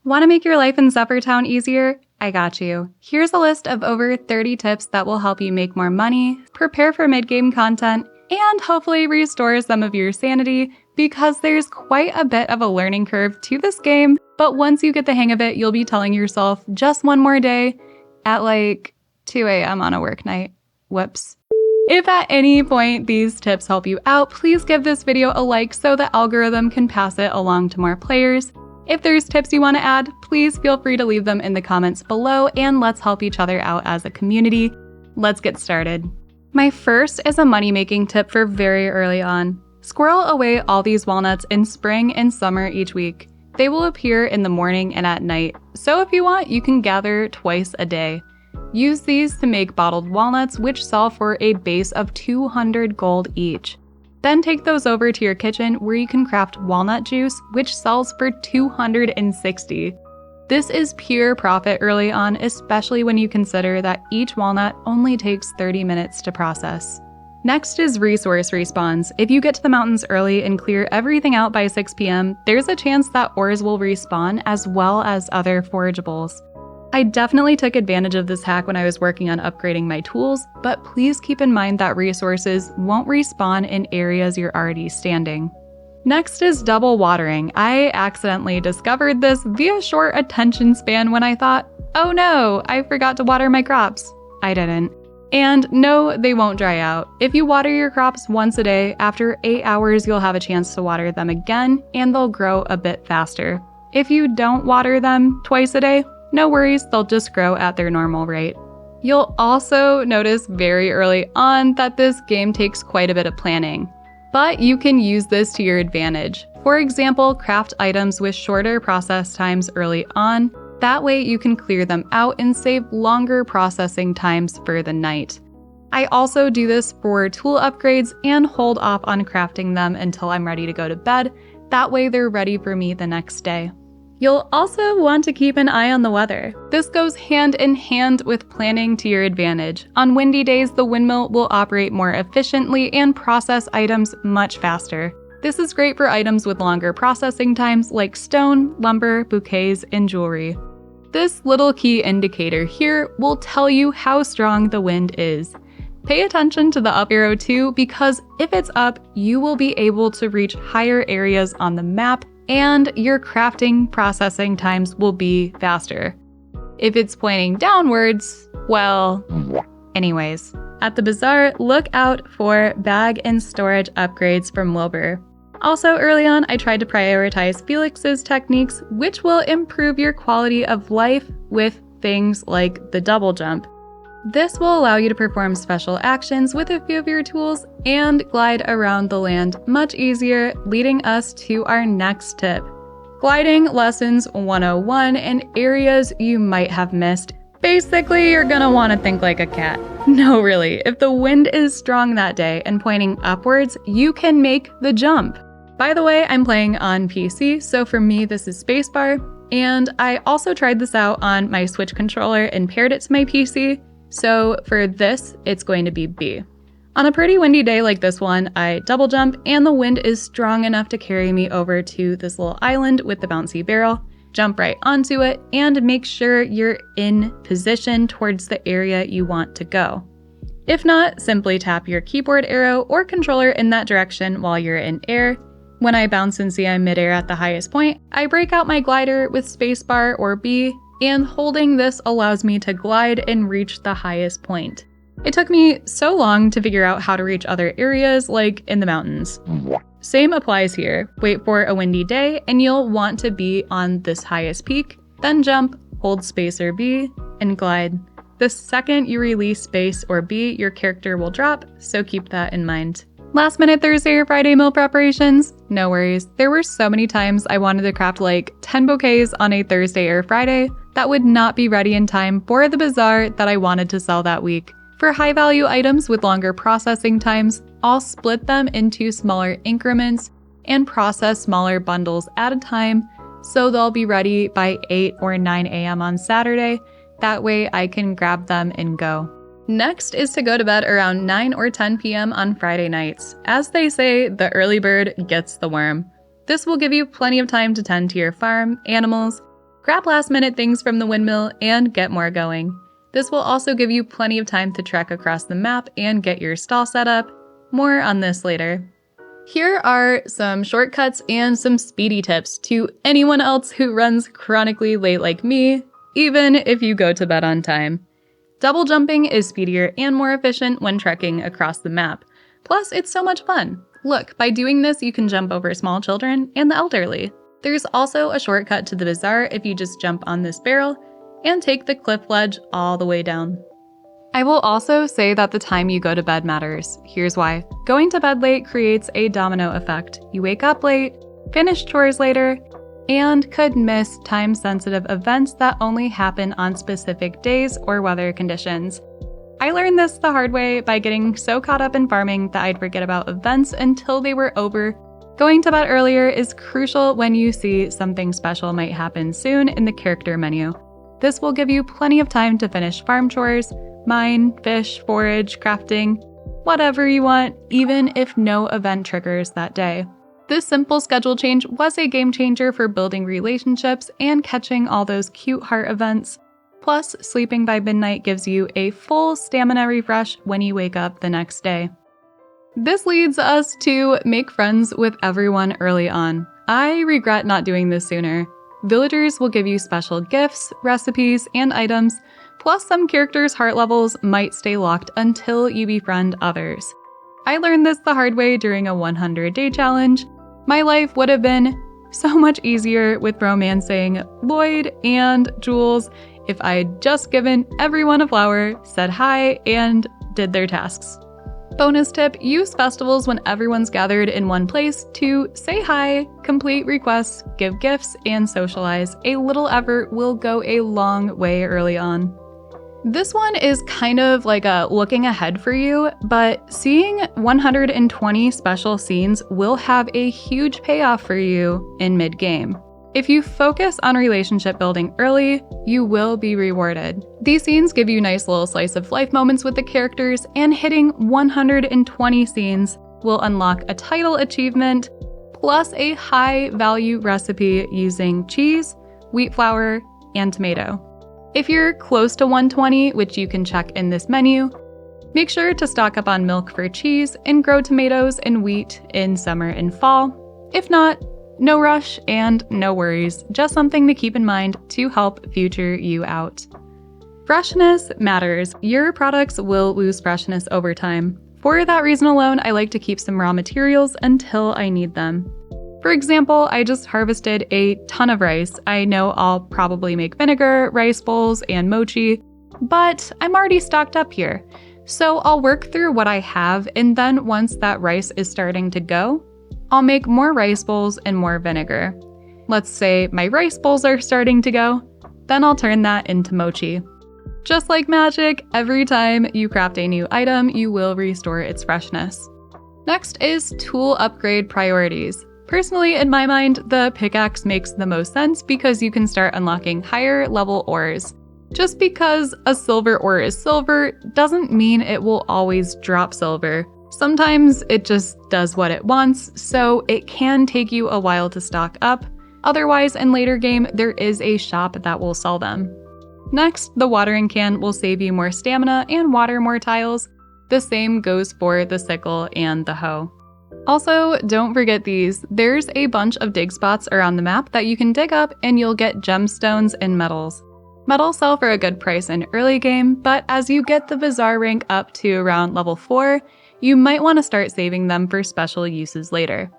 Want to make your life in Zephyr easier? I got you. Here's a list of over 30 tips that will help you make more money, prepare for mid-game content, and hopefully restore some of your sanity, because there's quite a bit of a learning curve to this game, but once you get the hang of it, you'll be telling yourself just one more day at like 2 a.m. on a work night. Whoops. If at any point these tips help you out, please give this video a like so the algorithm can pass it along to more players. If there's tips you want to add, please feel free to leave them in the comments below, and let's help each other out as a community. Let's get started. My first is a money-making tip for very early on. Squirrel away all these walnuts in spring and summer each week. They will appear in the morning and at night, so if you want, you can gather twice a day. Use these to make bottled walnuts, which sell for a base of 200 gold each. Then take those over to your kitchen where you can craft walnut juice, which sells for 260. This is pure profit early on, especially when you consider that each walnut only takes 30 minutes to process. Next is resource respawns. If you get to the mountains early and clear everything out by 6 p.m., there's a chance that ores will respawn as well as other forageables. I definitely took advantage of this hack when I was working on upgrading my tools, but please keep in mind that resources won't respawn in areas you're already standing. Next is double watering. I accidentally discovered this via short attention span when I thought, oh no, I forgot to water my crops. I didn't. And no, they won't dry out. If you water your crops once a day, after 8 hours you'll have a chance to water them again, and they'll grow a bit faster. If you don't water them twice a day, no worries, they'll just grow at their normal rate. You'll also notice very early on that this game takes quite a bit of planning, but you can use this to your advantage. For example, craft items with shorter process times early on. That way you can clear them out and save longer processing times for the night. I also do this for tool upgrades and hold off on crafting them until I'm ready to go to bed. That way they're ready for me the next day. You'll also want to keep an eye on the weather. This goes hand in hand with planning to your advantage. On windy days, the windmill will operate more efficiently and process items much faster. This is great for items with longer processing times like stone, lumber, bouquets, and jewelry. This little key indicator here will tell you how strong the wind is. Pay attention to the up arrow too, because if it's up, you will be able to reach higher areas on the map, and your crafting processing times will be faster. If it's pointing downwards, well, anyways. At the bazaar, look out for bag and storage upgrades from Wilbur. Also early on, I tried to prioritize Felix's techniques, which will improve your quality of life with things like the double jump. This will allow you to perform special actions with a few of your tools and glide around the land much easier, leading us to our next tip. Gliding Lessons 101 and areas you might have missed. Basically, you're gonna want to think like a cat. No, really, if the wind is strong that day and pointing upwards, you can make the jump. By the way, I'm playing on PC, so for me this is spacebar, and I also tried this out on my Switch controller and paired it to my PC. So for this, it's going to be B. On a pretty windy day like this one, I double jump and the wind is strong enough to carry me over to this little island with the bouncy barrel, jump right onto it, and make sure you're in position towards the area you want to go. If not, simply tap your keyboard arrow or controller in that direction while you're in air. When I bounce and see I'm midair at the highest point, I break out my glider with spacebar or B, and holding this allows me to glide and reach the highest point. It took me so long to figure out how to reach other areas, like in the mountains. Same applies here. Wait for a windy day and you'll want to be on this highest peak, then jump, hold space or B, and glide. The second you release space or B, your character will drop, so keep that in mind. Last minute Thursday or Friday meal preparations? No worries. There were so many times I wanted to craft like 10 bouquets on a Thursday or Friday that would not be ready in time for the bazaar that I wanted to sell that week. For high value items with longer processing times, I'll split them into smaller increments and process smaller bundles at a time so they'll be ready by 8 or 9 a.m. on Saturday. That way I can grab them and go. Next is to go to bed around 9 or 10 p.m. on Friday nights. As they say, the early bird gets the worm. This will give you plenty of time to tend to your farm, animals, Grab last-minute things from the windmill and get more going. This will also give you plenty of time to trek across the map and get your stall set up. More on this later. Here are some shortcuts and some speedy tips to anyone else who runs chronically late like me, even if you go to bed on time. Double jumping is speedier and more efficient when trekking across the map. Plus, it's so much fun. Look, by doing this, you can jump over small children and the elderly. There's also a shortcut to the bazaar if you just jump on this barrel and take the cliff ledge all the way down. I will also say that the time you go to bed matters. Here's why. Going to bed late creates a domino effect. You wake up late, finish chores later, and could miss time-sensitive events that only happen on specific days or weather conditions. I learned this the hard way by getting so caught up in farming that I'd forget about events until they were over. Going to bed earlier is crucial when you see something special might happen soon in the character menu. This will give you plenty of time to finish farm chores, mine, fish, forage, crafting, whatever you want, even if no event triggers that day. This simple schedule change was a game changer for building relationships and catching all those cute heart events. Plus, sleeping by midnight gives you a full stamina refresh when you wake up the next day. This leads us to make friends with everyone early on. I regret not doing this sooner. Villagers will give you special gifts, recipes, and items, plus some characters' heart levels might stay locked until you befriend others. I learned this the hard way during a 100-day challenge. My life would have been so much easier with romancing Lloyd and Jules if I had just given everyone a flower, said hi, and did their tasks. Bonus tip, use festivals when everyone's gathered in one place to say hi, complete requests, give gifts, and socialize. A little effort will go a long way early on. This one is kind of like a looking ahead for you, but seeing 120 special scenes will have a huge payoff for you in mid-game. If you focus on relationship building early, you will be rewarded. These scenes give you nice little slice of life moments with the characters, and hitting 120 scenes will unlock a title achievement, plus a high-value recipe using cheese, wheat flour, and tomato. If you're close to 120, which you can check in this menu, make sure to stock up on milk for cheese and grow tomatoes and wheat in summer and fall. If not, no rush and no worries, just something to keep in mind to help future you out. Freshness matters. Your products will lose freshness over time. For that reason alone, I like to keep some raw materials until I need them. For example, I just harvested a ton of rice. I know I'll probably make vinegar, rice bowls, and mochi, but I'm already stocked up here. So I'll work through what I have, and then once that rice is starting to go, I'll make more rice bowls and more vinegar. Let's say my rice bowls are starting to go, then I'll turn that into mochi. Just like magic, every time you craft a new item, you will restore its freshness. Next is tool upgrade priorities. Personally, in my mind, the pickaxe makes the most sense because you can start unlocking higher level ores. Just because a silver ore is silver doesn't mean it will always drop silver. Sometimes it just does what it wants, so it can take you a while to stock up. Otherwise, in later game, there is a shop that will sell them. Next, the watering can will save you more stamina and water more tiles. The same goes for the sickle and the hoe. Also, don't forget these. There's a bunch of dig spots around the map that you can dig up and you'll get gemstones and metals. Metals sell for a good price in early game, but as you get the Bazaar rank up to around level 4, you might want to start saving them for special uses later.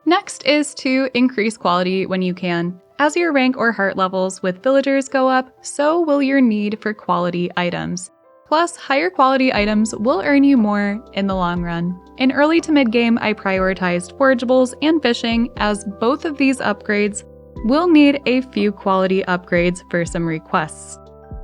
Next is to increase quality when you can. As your rank or heart levels with villagers go up, so will your need for quality items. Plus, higher quality items will earn you more in the long run. In early to mid-game, I prioritized forageables and fishing, as both of these upgrades will need a few quality upgrades for some requests.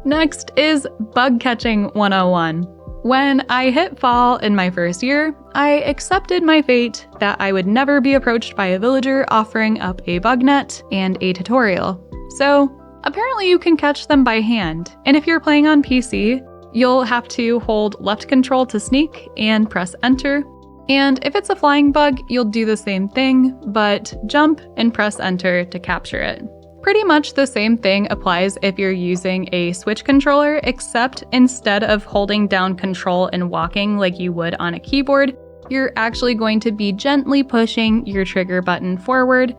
Next is bug catching 101. When I hit fall in my first year, I accepted my fate that I would never be approached by a villager offering up a bug net and a tutorial. So, apparently you can catch them by hand, and if you're playing on PC, you'll have to hold left control to sneak and press enter. And if it's a flying bug, you'll do the same thing, but jump and press enter to capture it. Pretty much the same thing applies if you're using a Switch controller, except instead of holding down Control and walking like you would on a keyboard, you're actually going to be gently pushing your trigger button forward.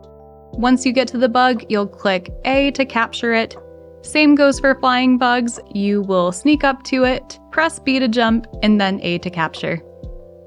Once you get to the bug, you'll click A to capture it. Same goes for flying bugs. You will sneak up to it, press B to jump, and then A to capture.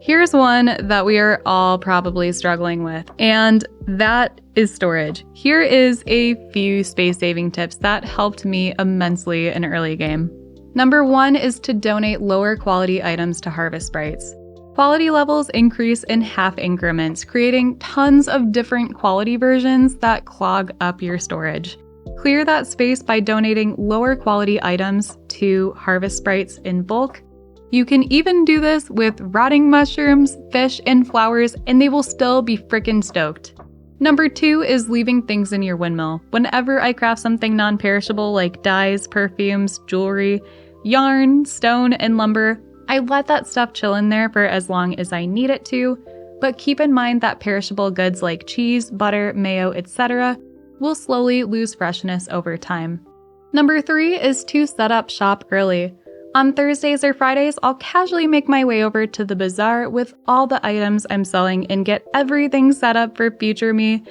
Here's one that we are all probably struggling with, and that is storage. Here is a few space-saving tips that helped me immensely in early game. Number 1 is to donate lower quality items to harvest sprites. Quality levels increase in half increments, creating tons of different quality versions that clog up your storage. Clear that space by donating lower quality items to harvest sprites in bulk. You can even do this with rotting mushrooms, fish, and flowers, and they will still be frickin' stoked. Number 2 is leaving things in your windmill. Whenever I craft something non-perishable like dyes, perfumes, jewelry, yarn, stone, and lumber, I let that stuff chill in there for as long as I need it to, but keep in mind that perishable goods like cheese, butter, mayo, etc. will slowly lose freshness over time. Number 3 is to set up shop early. On Thursdays or Fridays, I'll casually make my way over to the Bazaar with all the items I'm selling and get everything set up for future me,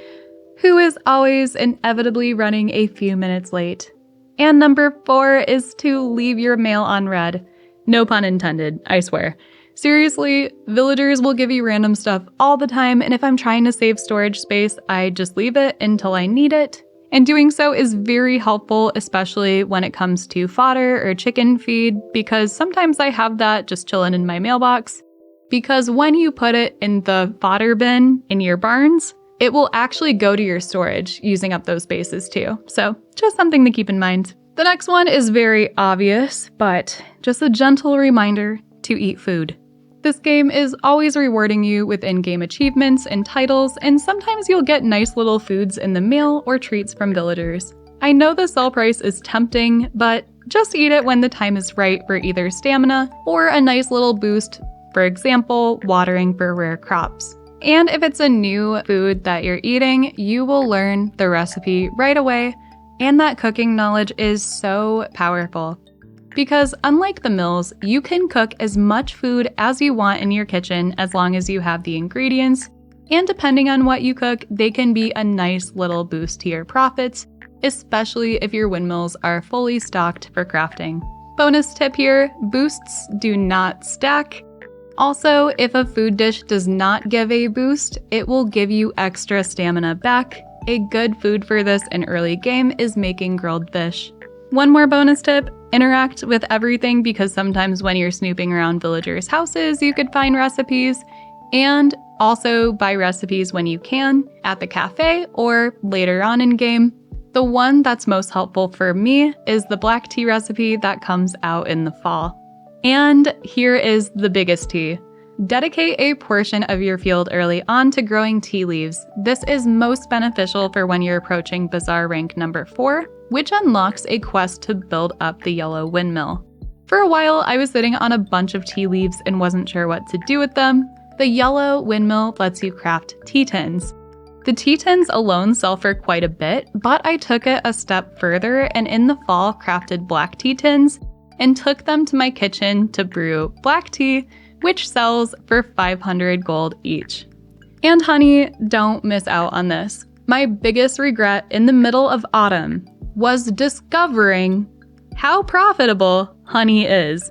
who is always inevitably running a few minutes late. And number 4 is to leave your mail on read. No pun intended, I swear. Seriously, villagers will give you random stuff all the time, and if I'm trying to save storage space, I just leave it until I need it. And doing so is very helpful, especially when it comes to fodder or chicken feed, because sometimes I have that just chilling in my mailbox. Because when you put it in the fodder bin in your barns, it will actually go to your storage, using up those spaces too. So just something to keep in mind. The next one is very obvious, but just a gentle reminder to eat food. This game is always rewarding you with in-game achievements and titles, and sometimes you'll get nice little foods in the mail or treats from villagers. I know the sell price is tempting, but just eat it when the time is right for either stamina or a nice little boost, for example, watering for rare crops. And if it's a new food that you're eating, you will learn the recipe right away, and that cooking knowledge is so powerful. Because unlike the mills, you can cook as much food as you want in your kitchen as long as you have the ingredients, and depending on what you cook, they can be a nice little boost to your profits, especially if your windmills are fully stocked for crafting. Bonus tip here, boosts do not stack. Also, if a food dish does not give a boost, it will give you extra stamina back. A good food for this in early game is making grilled fish. One more bonus tip, interact with everything, because sometimes when you're snooping around villagers' houses, you could find recipes, and also buy recipes when you can at the cafe or later on in game. The one that's most helpful for me is the black tea recipe that comes out in the fall. And here is the biggest tea. Dedicate a portion of your field early on to growing tea leaves. This is most beneficial for when you're approaching Bazaar rank number 4, which unlocks a quest to build up the yellow windmill. For a while, I was sitting on a bunch of tea leaves and wasn't sure what to do with them. The yellow windmill lets you craft tea tins. The tea tins alone sell for quite a bit, but I took it a step further and in the fall crafted black tea tins and took them to my kitchen to brew black tea, which sells for 500 gold each. And honey, don't miss out on this. My biggest regret in the middle of autumn was discovering how profitable honey is.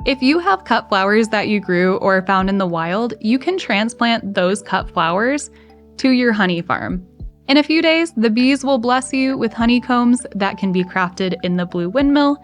If you have cut flowers that you grew or found in the wild, you can transplant those cut flowers to your honey farm. In a few days, the bees will bless you with honeycombs that can be crafted in the blue windmill,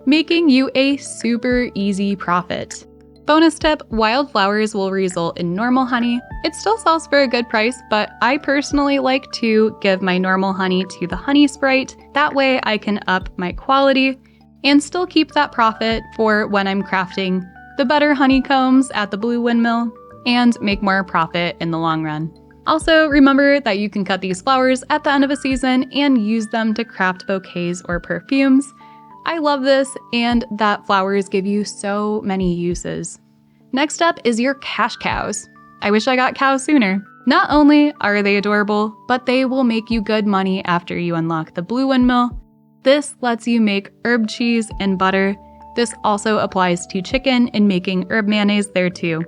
making you a super easy profit. Bonus tip, wildflowers will result in normal honey. It still sells for a good price, but I personally like to give my normal honey to the honey sprite. That way I can up my quality and still keep that profit for when I'm crafting the better honeycombs at the blue windmill and make more profit in the long run. Also, remember that you can cut these flowers at the end of a season and use them to craft bouquets or perfumes. I love this, and that flowers give you so many uses. Next up is your cash cows. I wish I got cows sooner. Not only are they adorable, but they will make you good money after you unlock the blue windmill. This lets you make herb cheese and butter. This also applies to chicken and making herb mayonnaise there too.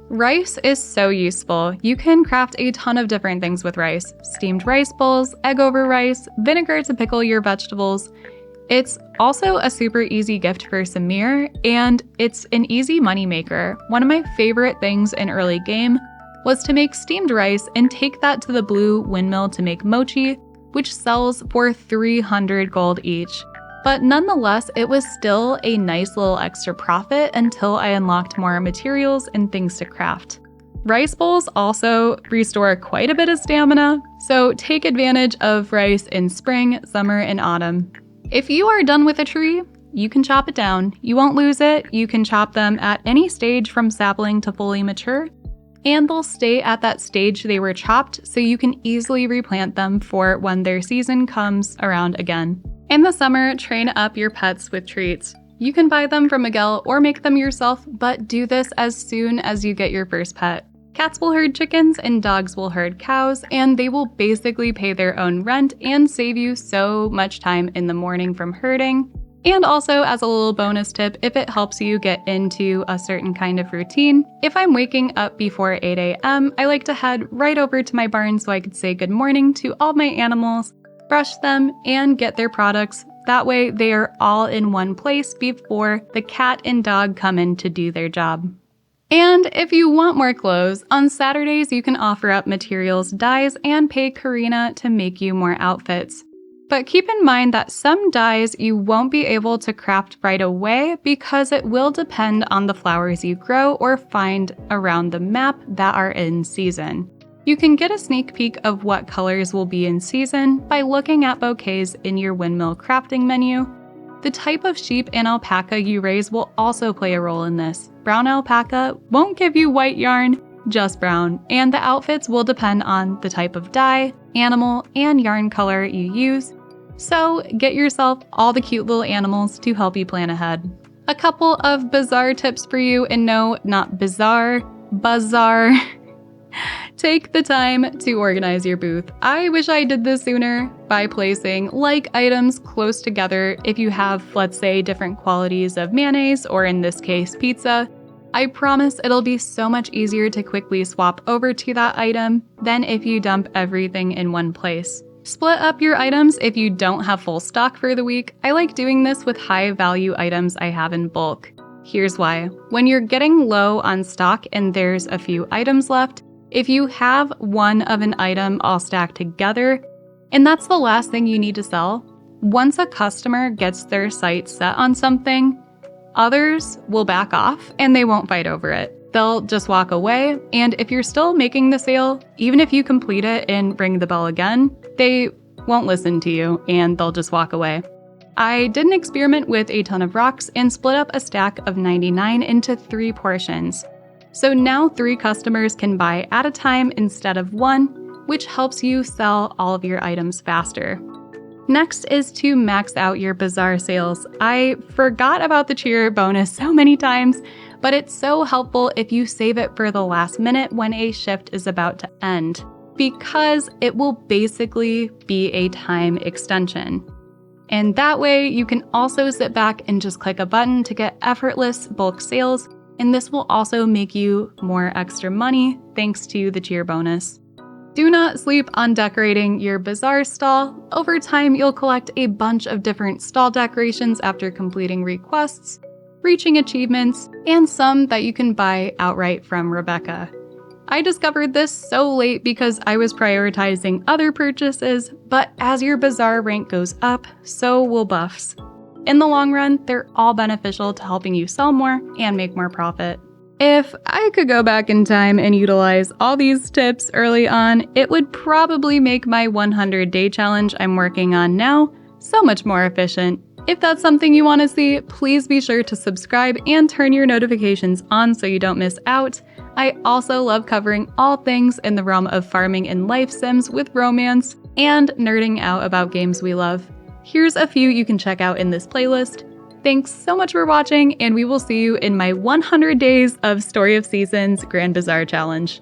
Rice is so useful. You can craft a ton of different things with rice. Steamed rice bowls, egg over rice, vinegar to pickle your vegetables. It's also a super easy gift for Samir, and it's an easy moneymaker. One of my favorite things in early game was to make steamed rice and take that to the blue windmill to make mochi, which sells for 300 gold each. But nonetheless, it was still a nice little extra profit until I unlocked more materials and things to craft. Rice bowls also restore quite a bit of stamina, so take advantage of rice in spring, summer, and autumn. If you are done with a tree, you can chop it down. You won't lose it. You can chop them at any stage from sapling to fully mature, and they'll stay at that stage they were chopped, so you can easily replant them for when their season comes around again. In the summer, train up your pets with treats. You can buy them from Miguel or make them yourself, but do this as soon as you get your first pet. Cats will herd chickens and dogs will herd cows, and they will basically pay their own rent and save you so much time in the morning from herding. And also, as a little bonus tip, if it helps you get into a certain kind of routine, if I'm waking up before 8 a.m., I like to head right over to my barn so I could say good morning to all my animals, brush them, and get their products. That way, they are all in one place before the cat and dog come in to do their job. And if you want more clothes, on Saturdays you can offer up materials, dyes, and pay Karina to make you more outfits. But keep in mind that some dyes you won't be able to craft right away because it will depend on the flowers you grow or find around the map that are in season. You can get a sneak peek of what colors will be in season by looking at bouquets in your windmill crafting menu. The type of sheep and alpaca you raise will also play a role in this. Brown alpaca won't give you white yarn, just brown, and the outfits will depend on the type of dye, animal, and yarn color you use. So get yourself all the cute little animals to help you plan ahead. A couple of Bazaar tips for you, and no, not bizarre, Bazaar. Take the time to organize your booth. I wish I did this sooner by placing like items close together if you have, let's say, different qualities of mayonnaise, or in this case, pizza. I promise it'll be so much easier to quickly swap over to that item than if you dump everything in one place. Split up your items if you don't have full stock for the week. I like doing this with high value items I have in bulk. Here's why. When you're getting low on stock and there's a few items left, if you have one of an item all stacked together, and that's the last thing you need to sell, once a customer gets their sights set on something, others will back off and they won't fight over it. They'll just walk away, and if you're still making the sale, even if you complete it and ring the bell again, they won't listen to you and they'll just walk away. I did an experiment with a ton of rocks and split up a stack of 99 into 3 portions. So now 3 customers can buy at a time instead of 1, which helps you sell all of your items faster. Next is to max out your Bazaar sales. I forgot about the cheer bonus so many times, but it's so helpful if you save it for the last minute when a shift is about to end, because it will basically be a time extension. And that way you can also sit back and just click a button to get effortless bulk sales, and this will also make you more extra money thanks to the cheer bonus. Do not sleep on decorating your Bazaar stall. Over time, you'll collect a bunch of different stall decorations after completing requests, reaching achievements, and some that you can buy outright from Rebecca. I discovered this so late because I was prioritizing other purchases, but as your Bazaar rank goes up, so will buffs. In the long run, they're all beneficial to helping you sell more and make more profit. If I could go back in time and utilize all these tips early on, it would probably make my 100-day challenge I'm working on now so much more efficient. If that's something you want to see, please be sure to subscribe and turn your notifications on so you don't miss out. I also love covering all things in the realm of farming and life sims with romance and nerding out about games we love. Here's a few you can check out in this playlist. Thanks so much for watching, and we will see you in my 100 Days of Story of Seasons Grand Bazaar Challenge.